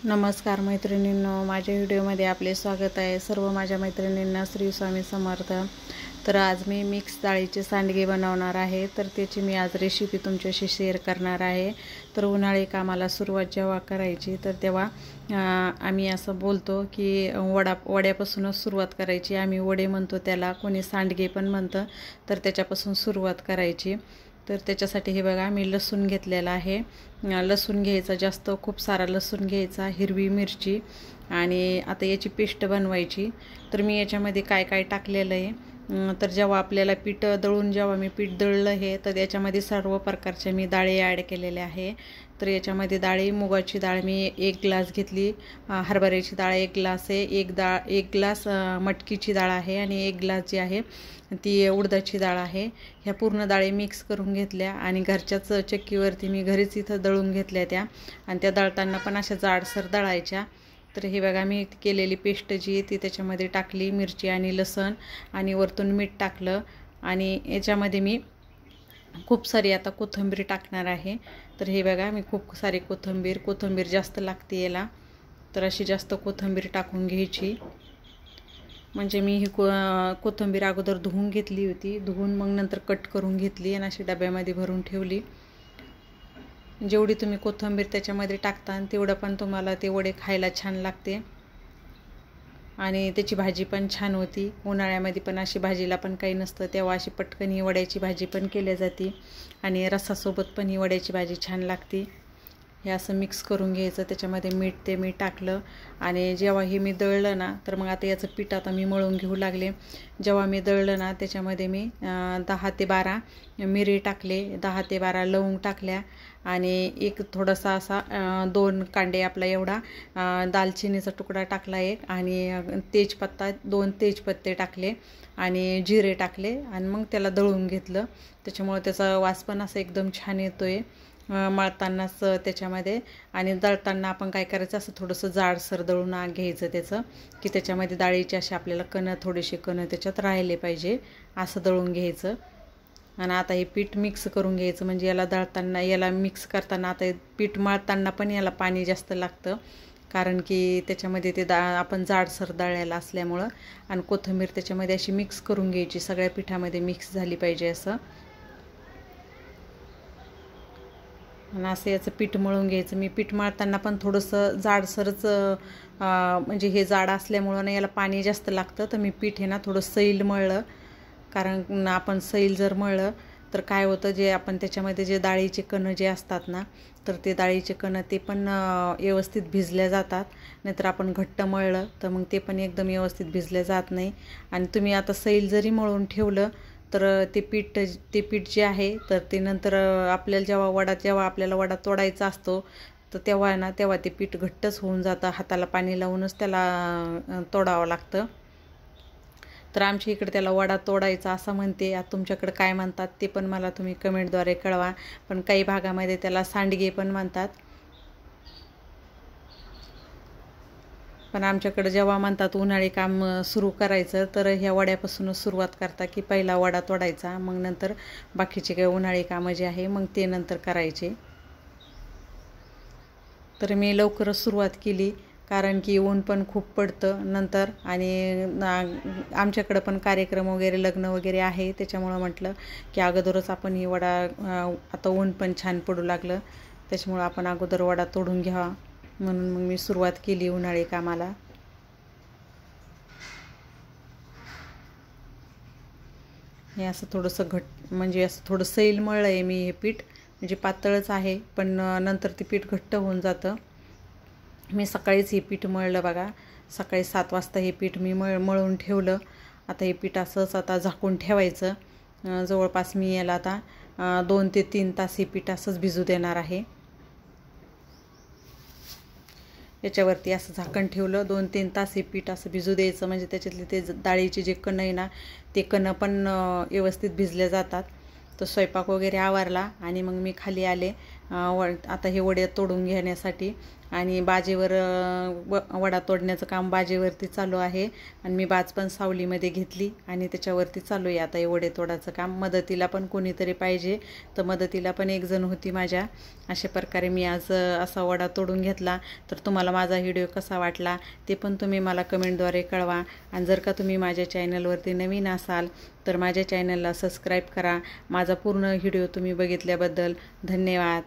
नमस्कार मैत्रिणींनो, माझ्या व्हिडिओमध्ये आपले स्वागत आहे. सर्व माझ्या मैत्रिणींना श्री स्वामी समर्थ. तर आज मी मिक्स डाळीचे सांडगे बनवणार आहे. तर त्याची मी आज रेसिपी तुमच्याशी शेअर करणार आहे. तर उन्हाळी कामाला सुरुवात जेव्हा करायची तर तेव्हा आम्ही असं बोलतो की वड्यापासूनच सुरुवात करायची. आम्ही वडे म्हणतो त्याला, कोणी सांडगे पण म्हणतं. तर त्याच्यापासून सुरुवात करायची. तर त्याच्यासाठी हे बघा, मी लसूण घेतलेला आहे. लसूण घ्यायचा, जास्त खूप सारा लसूण घ्यायचा, हिरवी मिरची, आणि आता याची पेस्ट बनवायची. तर मी याच्यामध्ये काय काय टाकलेलं आहे, तर जेव्हा आपल्याला पीठ दळून, जेव्हा मी पीठ दळलं हे, तर याच्यामध्ये सर्व प्रकारच्या मी डाळी ॲड केलेल्या आहे. तर याच्यामध्ये डाळी, मुगाची डाळ मी 1 ग्लास घेतली, हरभऱ्याची डाळ 1 ग्लास आहे, 1 ग्लास मटकीची डाळ आहे, आणि 1 ग्लास जी आहे ती उडदाची डाळ आहे. ह्या पूर्ण डाळी मिक्स करून घेतल्या आणि घरच्याच चक्कीवरती मी घरीच इथं दळून घेतल्या त्या, आणि त्या दळताना पण अशा जाडसर दळायच्या. तर हे बघा, मी केलेली पेस्ट जी आहे ती त्याच्यामध्ये टाकली, मिरची आणि लसण, आणि वरतून मीठ टाकलं. आणि याच्यामध्ये मी खूप सारी आता कोथिंबीर टाकणार आहे. तर हे बघा, मी खूप सारी कोथिंबीर जास्त लागते याला. तर अशी जास्त कोथिंबीर टाकून घ्यायची. म्हणजे मी ही कोथिंबीर अगोदर धुवून घेतली होती, धुवून मग नंतर कट करून घेतली आणि अशी डब्यामध्ये भरून ठेवली. जेवढी तुम्ही कोथिंबीर त्याच्यामध्ये टाकता तेवढं पण तुम्हाला ते वडे खायला छान लागते, आणि त्याची भाजी पण छान होती. उन्हाळ्यामध्ये पण अशी भाजीला पण काही नसतं तेव्हा अशी पटकन ही वड्याची भाजी पण केली जाते, आणि रसासोबत पण ही वड्याची भाजी छान लागते. हे असं मिक्स करून घ्यायचं. त्याच्यामध्ये मीठ टाकलं, आणि जेव्हा हे मी दळलं ना, तर मग आता याचं पीठ आता मी मळून घेऊ लागले. जेव्हा मी दळलं ना, त्याच्यामध्ये मी 10 ते 12 मिरी टाकले, 10 ते 12 लवंग टाकल्या, आणि एक थोडासा असा 2 कांडे आपला एवढा दालचिनीचा तुकडा टाकला एक, आणि तेजपत्ता 2 तेजपत्ते टाकले, आणि जिरे टाकले, आणि मग त्याला दळून घेतलं. त्याच्यामुळे त्याचा वास पण असा एकदम छान येतोय मळतानाच त्याच्यामध्ये. आणि दळताना आपण काय करायचं, असं थोडंसं जाडसर दळून घ्यायचं त्याचं, की त्याच्यामध्ये डाळीचे असे आपल्याला थोडेसे कणं त्याच्यात राहिले पाहिजे, असं दळून घ्यायचं. आणि आता हे पीठ मिक्स करून घ्यायचं. म्हणजे याला मिक्स करताना, आता पीठ मळताना पण याला पाणी जास्त लागतं, कारण की त्याच्यामध्ये ते आपण जाडसर दळलेलं असल्यामुळं. आणि कोथिंबीर त्याच्यामध्ये अशी मिक्स करून घ्यायची, सगळ्या पिठामध्ये मिक्स झाली पाहिजे असं. आणि असं याचं पीठ मळून घ्यायचं. मी पीठ मळताना पण थोडंसं जाडसरच, म्हणजे हे जाड असल्यामुळं ना याला पाणी जास्त लागतं. तर मी पीठ हे ना थोडं सैल मळलं, कारण आपण सैल जर मळलं तर काय होतं, जे आपण त्याच्यामध्ये जे डाळीचे कणं जे असतात ना, तर ते डाळीचे कणं ते पण व्यवस्थित भिजल्या जातात. नाहीतर आपण घट्ट मळलं तर मग ते पण एकदम व्यवस्थित भिजले जात नाही. आणि तुम्ही आता सैल जरी मळून ठेवलं तर ते पीठ जे आहे, तर ते नंतर आपल्याला जेव्हा आपल्याला वडा तोडायचा असतो, तर तेव्हा ते पीठ घट्टच होऊन जातं. हाताला पाणी लावूनच त्याला तोडावं लागतं. तर आमच्या इकडे त्याला वडा तोडायचा असं म्हणते. आता तुमच्याकडे काय म्हणतात ते पण मला तुम्ही कमेंटद्वारे कळवा. पण काही भागामध्ये त्याला सांडगे पण म्हणतात. पण आमच्याकडे जेव्हा म्हणतात उन्हाळी काम सुरू करायचं, तर ह्या वड्यापासूनच सुरुवात करता, की पहिला वडा तोडायचा, मग नंतर बाकीचे काही उन्हाळी कामं जे आहे मग ते नंतर करायचे. तर मी लवकरच सुरुवात केली, कारण की ऊन पण खूप पडतं नंतर, आणि आमच्याकडं पण कार्यक्रम वगैरे, लग्न वगैरे आहे. त्याच्यामुळं म्हटलं की अगोदरच आपण ही वडा, आता ऊन पण छान पडू लागलं, त्याच्यामुळं आपण अगोदर वडा तोडून घ्यावा, म्हणून मग मी सुरुवात केली उन्हाळी कामाला. हे असं थोडंसं म्हणजे असं थोडं सैल मळलं आहे मी हे पीठ. म्हणजे पातळच आहे, पण नंतर ते पीठ घट्ट होऊन जातं. मी सकाळीच हे पीठ मळलं बघा. सकाळी 7 वाजता हे पीठ मी मळून ठेवलं. आता हे पीठ असंच आता झाकून ठेवायचं. जवळपास मी याला आता 2 ते 3 तास हे पीठ असंच भिजू देणार आहे. याच्यावरती असं झाकण ठेवलं, 2-3 तास हे पीठ असं भिजू द्यायचं. म्हणजे त्याच्यातले ते डाळीचे जे कणं आहे ना, ते कणं पण व्यवस्थित भिजले जातात. तर स्वयंपाक वगैरे आवरला, आणि मग मी खाली आले आता हे वडे तोडून घेण्यासाठी. आणि बाजेवर वडा तोडण्याचं काम बाजेवरती चालू आहे आणि मी बाज पण सावलीमध्ये घेतली आणि त्याच्यावरती चालू आहे आता हे वडे तोडाचं काम. मदतीला पण कोणीतरी पाहिजे, तर मदतीला पण एक जण होती माझ्या. अशा प्रकारे मी आज असा वडा तोडून घेतला. तर तुम्हाला माझा व्हिडिओ कसा वाटला ते पण तुम्ही मला कमेंटद्वारे कळवा. आणि जर का तुम्ही माझ्या चॅनलवरती नवीन असाल तर माझ्या चॅनलला सबस्क्राईब करा. माझा पूर्ण व्हिडिओ तुम्ही बघितल्याबद्दल धन्यवाद.